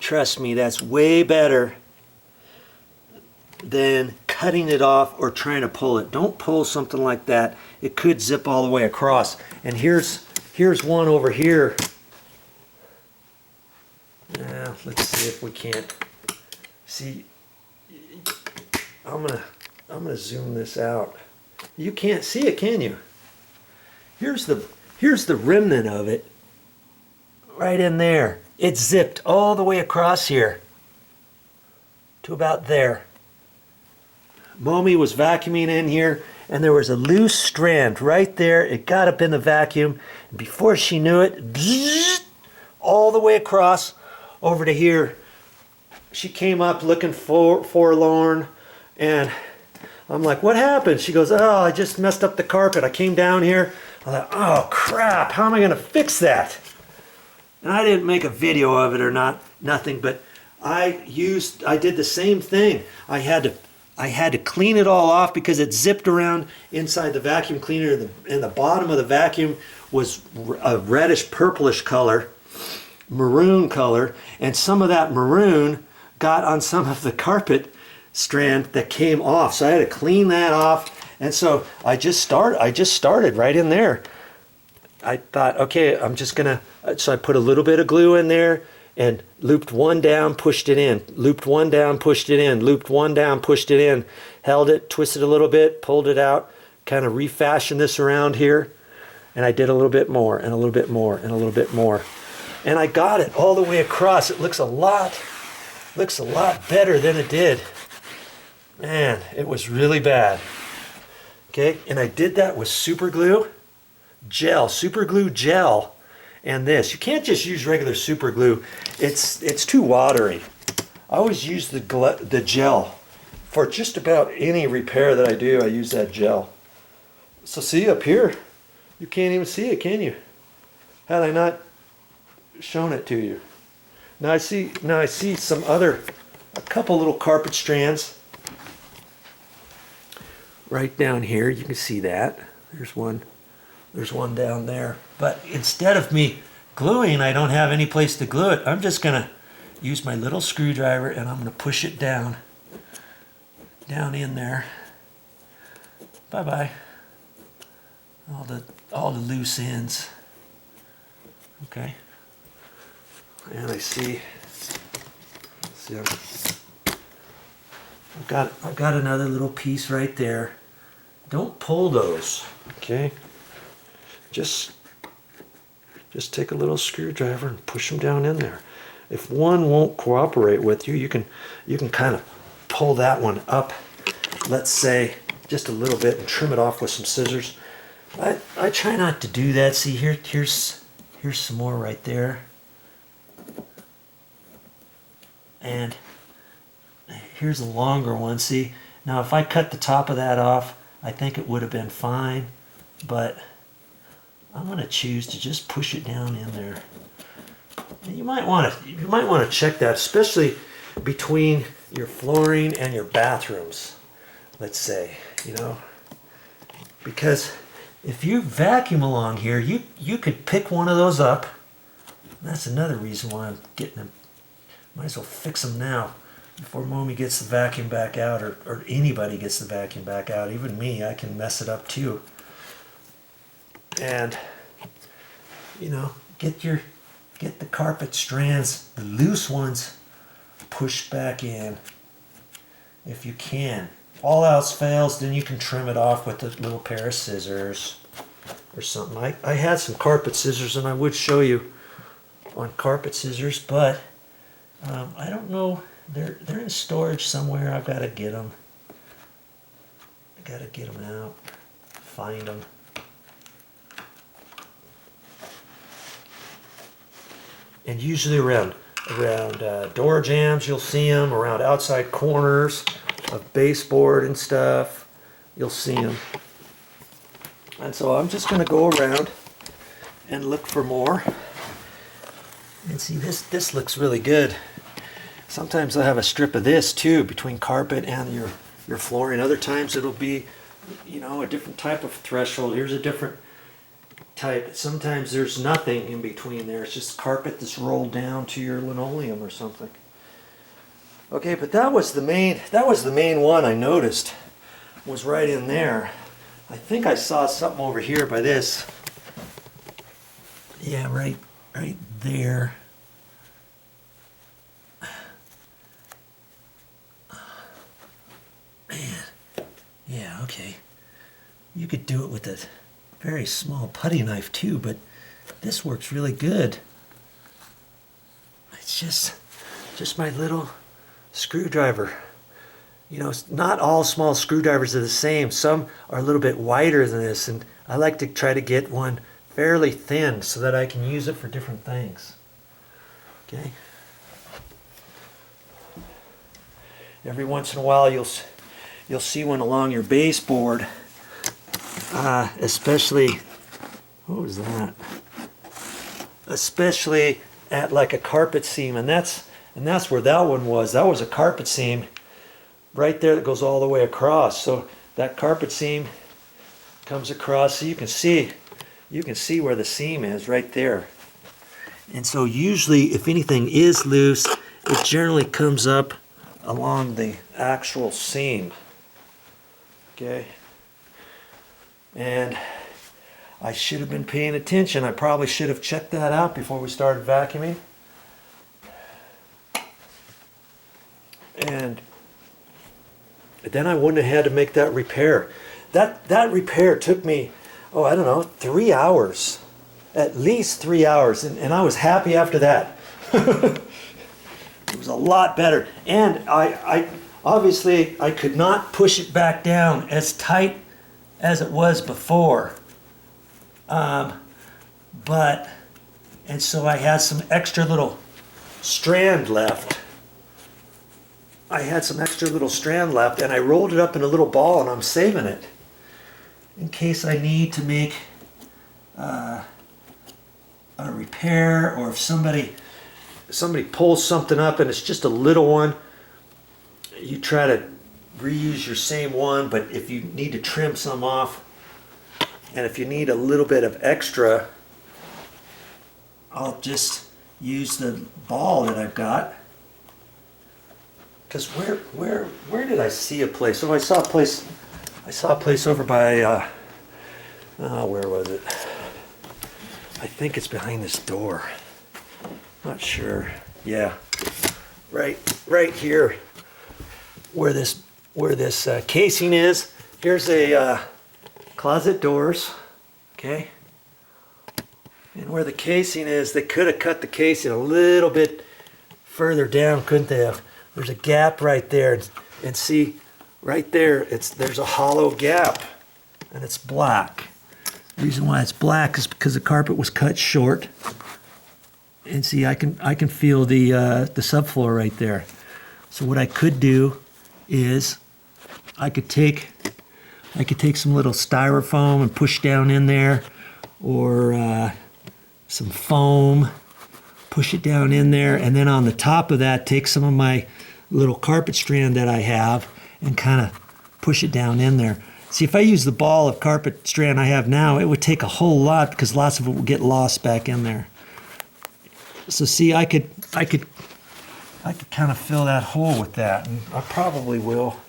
Trust me, that's way better than cutting it off or trying to pull it. Don't pull something like that. It could zip all the way across. And here's one over here. Now, let's see if we can't see. I'm gonna zoom this out. You can't see it, can you? Here's the remnant of it right in there. It's zipped all the way across here to about there. Momi was vacuuming in here and there was a loose strand right there. It got up in the vacuum. Before she knew it, bzzz, all the way across over to here. She came up looking forlorn, and I'm like, what happened? She goes, oh, I just messed up the carpet. I came down here. I thought, oh crap, how am I gonna fix that? And I didn't make a video of it or nothing, but I did the same thing. I had to clean it all off because it zipped around inside the vacuum cleaner, and the bottom of the vacuum was a reddish purplish color, maroon color, and some of that maroon got on some of the carpet strand that came off. So I had to clean that off. And so I just started right in there. I thought, okay, I'm just gonna, so I put a little bit of glue in there and looped one down, pushed it in, looped one down, pushed it in, looped one down, pushed it in, held it, twisted a little bit, pulled it out, kind of refashioned this around here. And I did a little bit more and a little bit more and a little bit more. And I got it all the way across. It looks a lot better than it did. Man, it was really bad. Okay, and I did that with super glue gel, and this. You can't just use regular super glue. It's too watery. I always use the gel for just about any repair that I do. I use that gel. So see up here, you can't even see it, can you? Had I not shown it to you. Now I see a couple little carpet strands right down here. You can see that. There's one down there. But instead of me gluing, I don't have any place to glue it. I'm just gonna use my little screwdriver and I'm gonna push it down in there. Bye-bye. All the loose ends. Okay. And I see I've got another little piece right there. Don't pull those, okay? Just take a little screwdriver and push them down in there. If one won't cooperate with you, you can kind of pull that one up, let's say, just a little bit and trim it off with some scissors. I try not to do that. See, here's some more right there. And here's a longer one. See, now if I cut the top of that off, I think it would have been fine, but I'm going to choose to just push it down in there. And you might want to check that, especially between your flooring and your bathrooms, let's say, you know, because if you vacuum along here, you could pick one of those up. That's another reason why I'm getting them. Might as well fix them now before Mommy gets the vacuum back out, or anybody gets the vacuum back out. Even me, I can mess it up too. And, you know, get the carpet strands, the loose ones, pushed back in if you can. All else fails, then you can trim it off with a little pair of scissors or something. I had some carpet scissors and I would show you on carpet scissors, but I don't know. They're in storage somewhere. I've got to get them. I got to get them out, find them. And usually around door jambs, you'll see them. Around outside corners of baseboard and stuff, you'll see them. And so I'm just going to go around and look for more. And see, this looks really good. Sometimes I have a strip of this too between carpet and your flooring. Other times it'll be, you know, a different type of threshold. Here's a different type. Sometimes there's nothing in between there. It's just carpet that's rolled down to your linoleum or something. Okay, but that was the main one I noticed, was right in there. I think I saw something over here by this. Yeah, right there. Man, yeah, okay. You could do it with a very small putty knife too, but this works really good. It's just my little screwdriver. You know, not all small screwdrivers are the same. Some are a little bit wider than this, and I like to try to get one fairly thin so that I can use it for different things. Okay. Every once in a while you'll see one along your baseboard, especially, what was that? Especially at like a carpet seam, and that's where that one was. That was a carpet seam right there that goes all the way across. So that carpet seam comes across, so you can see where the seam is right there. And so usually if anything is loose, it generally comes up along the actual seam. Okay. And I should have been paying attention. I probably should have checked that out before we started vacuuming. And then I wouldn't have had to make that repair. That repair took me, oh, I don't know, 3 hours. At least 3 hours. And I was happy after that. It was a lot better. And I obviously I could not push it back down as tight as it was before. And so I had some extra little strand left. And I rolled it up in a little ball, and I'm saving it in case I need to make a repair, or if somebody pulls something up and it's just a little one, you try to reuse your same one. But if you need to trim some off, and if you need a little bit of extra, I'll just use the ball that I've got. Because where did I see a place? Oh, I saw a place over by where was it? I think it's behind this door. Not sure. Yeah, right here where this casing is. Here's a closet doors. Okay. And where the casing is, they could have cut the casing a little bit further down, couldn't they have? There's a gap right there, and see, right there, there's a hollow gap, and it's black. The reason why it's black is because the carpet was cut short, and see, I can feel the subfloor right there. So what I could do is I could take some little styrofoam and push down in there, or some foam, push it down in there, and then on the top of that, take some of my little carpet strand that I have and kind of push it down in there. See, if I use the ball of carpet strand I have now, it would take a whole lot because lots of it would get lost back in there. So see, I could kind of fill that hole with that, and I probably will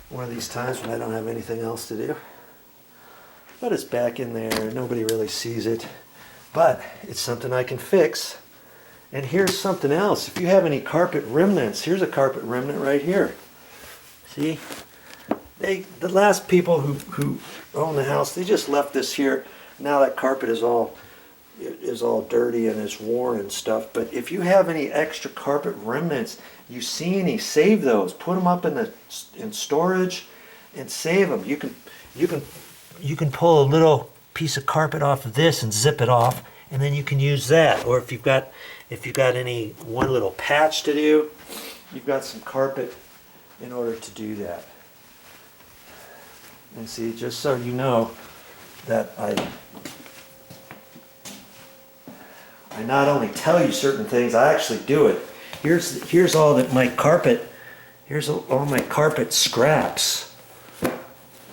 one of these times when I don't have anything else to do. But it's back in there, nobody really sees it, but it's something I can fix. And here's something else. If you have any carpet remnants, here's a carpet remnant right here. See? The last people who own the house, they just left this here. Now that carpet is all dirty and is worn and stuff. But if you have any extra carpet remnants, you see any, save those. Put them up in storage and save them. You can pull a little piece of carpet off of this and zip it off, and then you can use that. Or if you've got any one little patch to do, you've got some carpet in order to do that. And see, just so you know that I not only tell you certain things, I actually do it. Here's all that my carpet, here's all my carpet scraps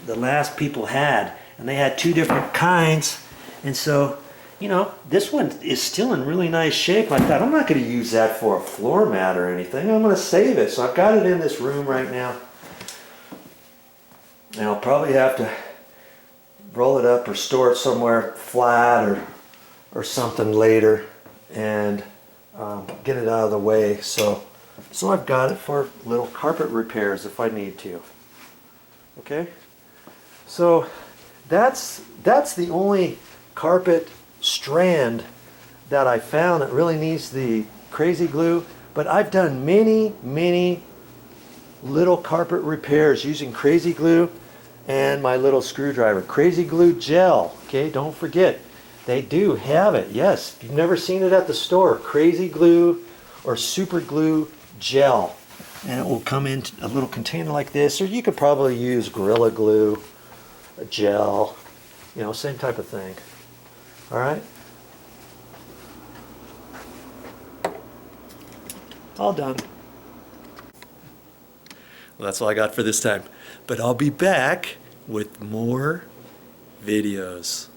the last people had, and they had two different kinds. And so, you know, this one is still in really nice shape. I thought, I'm not going to use that for a floor mat or anything. I'm going to save it. So I've got it in this room right now. And I'll probably have to roll it up or store it somewhere flat or something later and get it out of the way. So I've got it for little carpet repairs if I need to. Okay? So that's the only carpet strand that I found that really needs the crazy glue, but I've done many little carpet repairs using crazy glue and my little screwdriver. Crazy glue gel, okay, don't forget, they do have it. Yes, if you've never seen it at the store, crazy glue or super glue gel, and it will come in a little container like this, or you could probably use Gorilla Glue, a gel, you know, same type of thing. All right, all done. Well, that's all I got for this time, but I'll be back with more videos.